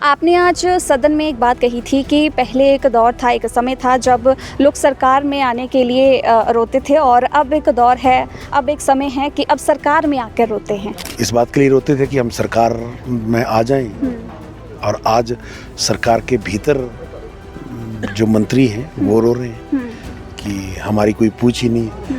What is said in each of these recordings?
आपने आज सदन में एक बात कही थी कि पहले एक दौर था, एक समय था जब लोग सरकार में आने के लिए रोते थे और अब एक दौर है, अब एक समय है कि अब सरकार में आकर रोते हैं। इस बात के लिए रोते थे कि हम सरकार में आ जाएं और आज सरकार के भीतर जो मंत्री हैं वो रो रहे हैं कि हमारी कोई पूछ ही नहीं।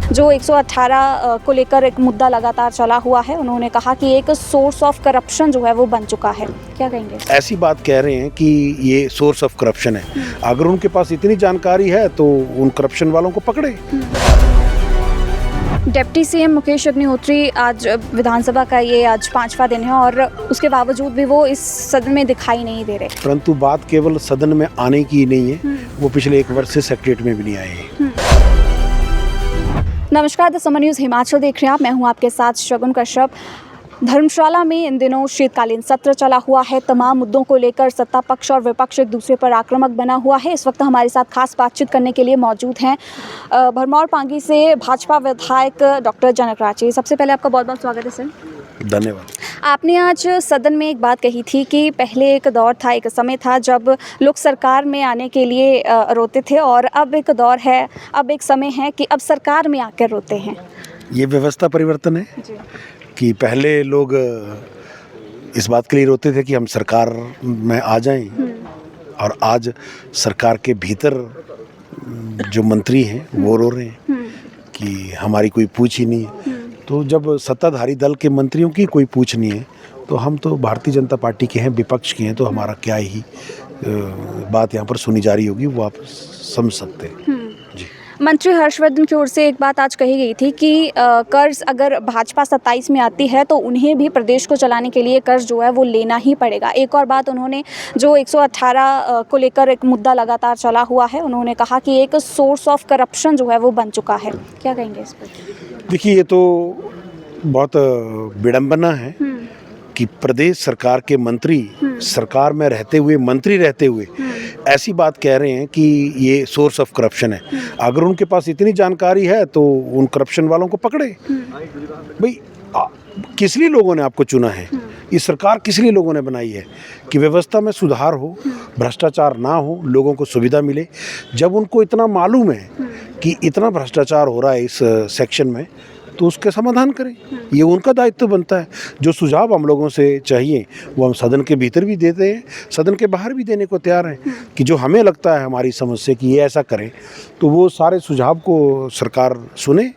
जो 118 को लेकर एक मुद्दा लगातार चला हुआ है, उन्होंने कहा कि एक सोर्स ऑफ करप्शन जो है वो बन चुका है। क्या कहेंगे? ऐसी बात कह रहे हैं कि ये सोर्स ऑफ करप्शन है। अगर उनके पास इतनी जानकारी है तो उन करप्शन वालों को पकड़े। डिप्टी सीएम मुकेश अग्निहोत्री आज विधानसभा का ये आज 5वां दिन है और उसके बावजूद भी वो इस सदन में दिखाई नहीं दे रहे। परंतु बात केवल सदन में आने की ही नहीं है, वो पिछले 1 वर्ष से सेक्रेटरीट में भी नहीं आए हैं। नमस्कार, द समर न्यूज़ हिमाचल देख रहे हैं आप। मैं हूं आपके साथ शगुन कश्यप। धर्मशाला में इन दिनों शीतकालीन सत्र चला हुआ है। तमाम मुद्दों को लेकर सत्ता पक्ष और विपक्ष एक दूसरे पर आक्रामक बना हुआ है। इस वक्त हमारे साथ खास बातचीत करने के लिए मौजूद हैं भरमौर पांगी से भाजपा विधायक डॉक्टर जनक राठी। सबसे पहले आपका बहुत बहुत स्वागत है सर। धन्यवाद। आपने आज सदन में एक बात कही थी कि पहले एक दौर था, एक समय था जब लोग सरकार में आने के लिए रोते थे और अब एक दौर है, अब एक समय है कि अब सरकार में आकर रोते हैं। ये व्यवस्था परिवर्तन है जी। कि पहले लोग इस बात के लिए रोते थे कि हम सरकार में आ जाएं और आज सरकार के भीतर जो मंत्री हैं वो रो रहे हैं कि हमारी कोई पूछ ही नहीं है। तो जब सत्ताधारी दल के मंत्रियों की कोई पूछ नहीं है तो हम तो भारतीय जनता पार्टी के हैं, विपक्ष के हैं, तो हमारा क्या ही बात यहाँ पर सुनी जा रही होगी वो आप समझ सकते हैं। जी। मंत्री हर्षवर्धन की ओर से एक बात आज कही गई थी कि कर्ज अगर भाजपा 27 में आती है तो उन्हें भी प्रदेश को चलाने के लिए कर्ज जो है वो लेना ही पड़ेगा। एक और बात उन्होंने, जो 118 को लेकर एक मुद्दा लगातार चला हुआ है, उन्होंने कहा कि एक सोर्स ऑफ करप्शन जो है वो बन चुका है। क्या कहेंगे इस पर? देखिए, ये तो बहुत विडंबना है कि प्रदेश सरकार के मंत्री सरकार में रहते हुए, मंत्री रहते हुए ऐसी बात कह रहे हैं कि ये सोर्स ऑफ करप्शन है। अगर उनके पास इतनी जानकारी है तो उन करप्शन वालों को पकड़े। भाई, किस लिए लोगों ने आपको चुना है? ये सरकार किस लिए लोगों ने बनाई है? कि व्यवस्था में सुधार हो, भ्रष्टाचार ना हो, लोगों को सुविधा मिले। जब उनको इतना मालूम है कि इतना भ्रष्टाचार हो रहा है इस सेक्शन में, तो उसके समाधान करें। ये उनका दायित्व बनता है। जो सुझाव हम लोगों से चाहिए वो हम सदन के भीतर भी देते हैं, सदन के बाहर भी देने को तैयार हैं कि जो हमें लगता है हमारी समझ से कि ये ऐसा करें, तो वो सारे सुझाव को सरकार सुने,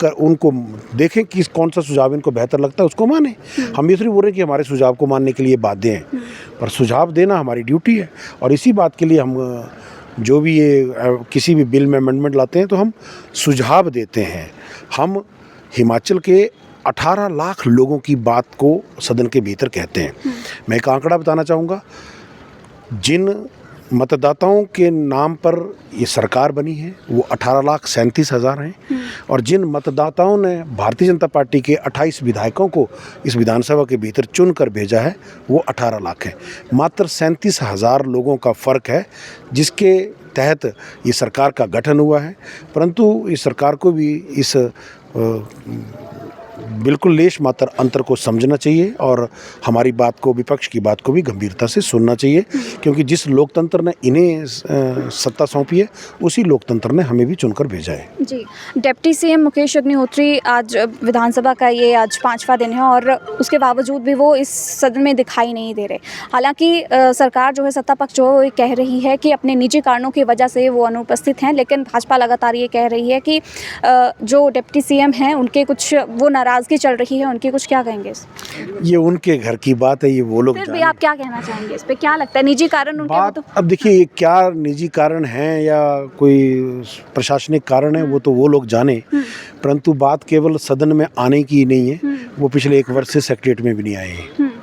उनको देखें कि कौन सा सुझाव इनको बेहतर लगता है, उसको माने। हम ये थोड़ी बोल रहे हैं कि हमारे सुझाव को मानने के लिए बाध्य हैं, पर सुझाव देना हमारी ड्यूटी है। और इसी बात के लिए हम जो भी ये किसी भी बिल में अमेंडमेंट लाते हैं तो हम सुझाव देते हैं। हम हिमाचल के 18 लाख लोगों की बात को सदन के भीतर कहते हैं। मैं एक आंकड़ा बताना चाहूँगा। जिन मतदाताओं के नाम पर ये सरकार बनी है वो 18,37,000 हैं और जिन मतदाताओं ने भारतीय जनता पार्टी के 28 विधायकों को इस विधानसभा के भीतर चुन कर भेजा है वो 18 लाख है। मात्र 37,000 लोगों का फ़र्क है जिसके तहत ये सरकार का गठन हुआ है। परंतु इस सरकार को भी इस बिल्कुल लेश मात्र अंतर को समझना चाहिए और हमारी बात को, विपक्ष की बात को भी गंभीरता से सुनना चाहिए, क्योंकि जिस लोकतंत्र ने इन्हें सत्ता सौंपी है उसी लोकतंत्र ने हमें भी चुनकर भेजा है। जी। डिप्टी सीएम मुकेश अग्निहोत्री आज विधानसभा का ये आज 5वां दिन है और उसके बावजूद भी वो इस सदन में दिखाई नहीं दे रहे। हालांकि सरकार जो है, सत्ता पक्ष जो है, कह रही है कि अपने निजी कारणों की वजह से वो अनुपस्थित हैं, लेकिन भाजपा लगातार ये कह रही है कि जो डिप्टी सीएम हैं उनके कुछ वो नाराज़गी चल रही है उनकी। कुछ क्या कहेंगे? ये उनके घर की बात है, ये वो लोग फिर भी आप क्या कहना चाहेंगे इस पे? क्या लगता है निजी कारण उनके? बात, अब देखिए, क्या निजी कारण है या कोई प्रशासनिक कारण है वो तो वो लोग जाने, परंतु बात केवल सदन में आने की नहीं है, वो पिछले 1 वर्ष से सेक्रेटरीट में भी नहीं आए हैं।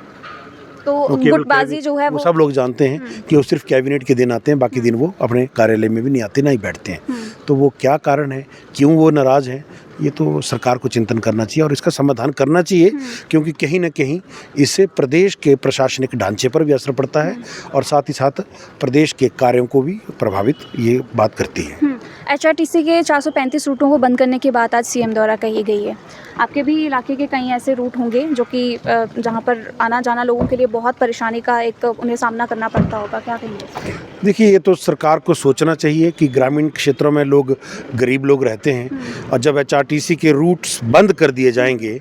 तो गुटबाजी जो है वो सब लोग जानते हैं कि वो सिर्फ कैबिनेट के दिन आते हैं, बाकी दिन वो अपने कार्यालय में भी नहीं आते, ना ही बैठते हैं। तो वो क्या कारण है, क्यों वो नाराज़ हैं, ये तो सरकार को चिंतन करना चाहिए और इसका समाधान करना चाहिए, क्योंकि कहीं ना कहीं इससे प्रदेश के प्रशासनिक ढांचे पर भी असर पड़ता है और साथ ही साथ प्रदेश के कार्यों को भी प्रभावित ये बात करती है। एचआरटीसी के 435 रूटों को बंद करने की बात आज सीएम द्वारा कही गई है। आपके भी इलाके के कई ऐसे रूट होंगे जो कि जहां पर आना जाना लोगों के लिए बहुत परेशानी का एक उन्हें सामना करना पड़ता होगा, क्या कहेंगे? देखिए, ये तो सरकार को सोचना चाहिए कि ग्रामीण क्षेत्रों में लोग, गरीब लोग रहते हैं, और जब एचआरटीसी के रूट्स बंद कर दिए जाएंगे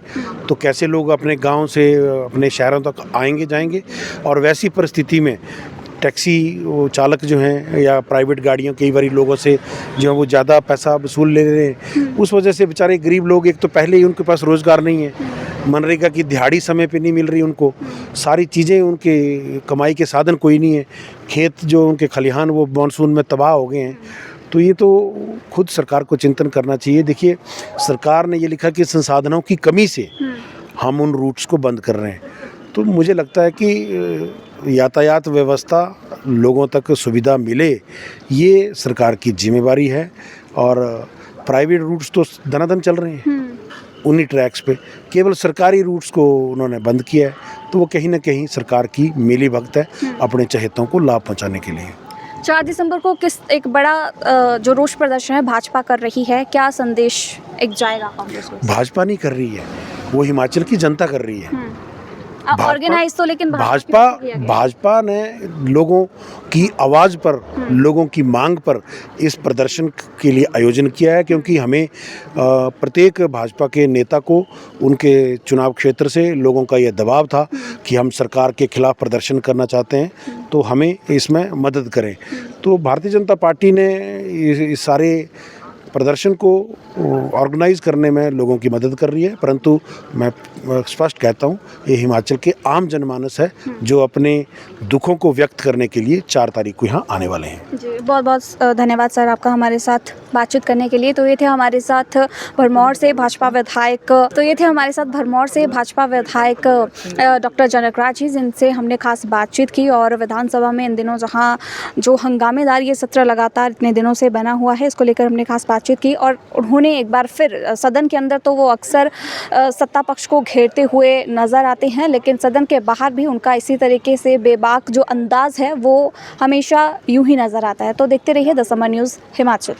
तो कैसे लोग अपने गांव से अपने शहरों तक आएंगे जाएंगे। और वैसी परिस्थिति में टैक्सी वो चालक जो हैं या प्राइवेट गाड़ियों, कई बार लोगों से जो है वो ज़्यादा पैसा वसूल ले रहे हैं, उस वजह से बेचारे गरीब लोग, एक तो पहले ही उनके पास रोज़गार नहीं है, मनरेगा की दिहाड़ी समय पे नहीं मिल रही उनको, सारी चीज़ें उनके कमाई के साधन कोई नहीं है, खेत जो उनके खलिहान वो मानसून में तबाह हो गए हैं। तो ये तो खुद सरकार को चिंतन करना चाहिए। देखिए, सरकार ने ये लिखा कि संसाधनों की कमी से हम उन रूट्स को बंद कर रहे हैं। तो मुझे लगता है कि यातायात व्यवस्था लोगों तक सुविधा मिले, ये सरकार की जिम्मेवारी है। और प्राइवेट रूट्स तो दनादन चल रहे हैं उन्हीं ट्रैक्स पे, केवल सरकारी रूट्स को उन्होंने बंद किया है। तो वो कहीं ना कहीं सरकार की मिलीभगत है अपने चहेतों को लाभ पहुंचाने के लिए। 4 दिसंबर को किस एक बड़ा जो रोष प्रदर्शन है भाजपा कर रही है, क्या संदेश एक जाएगा कांग्रेस को? भाजपा नहीं कर रही है, वो हिमाचल की जनता कर रही है। ऑर्गेनाइज तो लेकिन भाजपा ने लोगों की आवाज़ पर, लोगों की मांग पर इस प्रदर्शन के लिए आयोजन किया है, क्योंकि हमें प्रत्येक भाजपा के नेता को उनके चुनाव क्षेत्र से लोगों का यह दबाव था कि हम सरकार के खिलाफ प्रदर्शन करना चाहते हैं, तो हमें इसमें मदद करें। तो भारतीय जनता पार्टी ने इस सारे प्रदर्शन को ऑर्गेनाइज करने में लोगों की मदद कर रही है। परंतु मैं स्पष्ट कहता हूँ, ये हिमाचल के आम जनमानस है जो अपने दुखों को व्यक्त करने के लिए 4 तारीख को यहाँ आने वाले हैं। जी, बहुत बहुत धन्यवाद सर आपका हमारे साथ बातचीत करने के लिए। तो ये थे हमारे साथ भरमौर से भाजपा विधायक डॉक्टर जनक राज जी, जिनसे हमने खास बातचीत की। और विधानसभा में इन दिनों जहाँ जो हंगामेदार ये सत्र लगातार इतने दिनों से बना हुआ है, इसको लेकर हमने खास बातचीत की। और उन्होंने एक बार फिर सदन के अंदर तो वो अक्सर सत्ता पक्ष को घेरते हुए नज़र आते हैं, लेकिन सदन के बाहर भी उनका इसी तरीके से बेबाक जो अंदाज़ है वो हमेशा यूं ही नज़र आता है। तो देखते रहिए द समर न्यूज़ हिमाचल।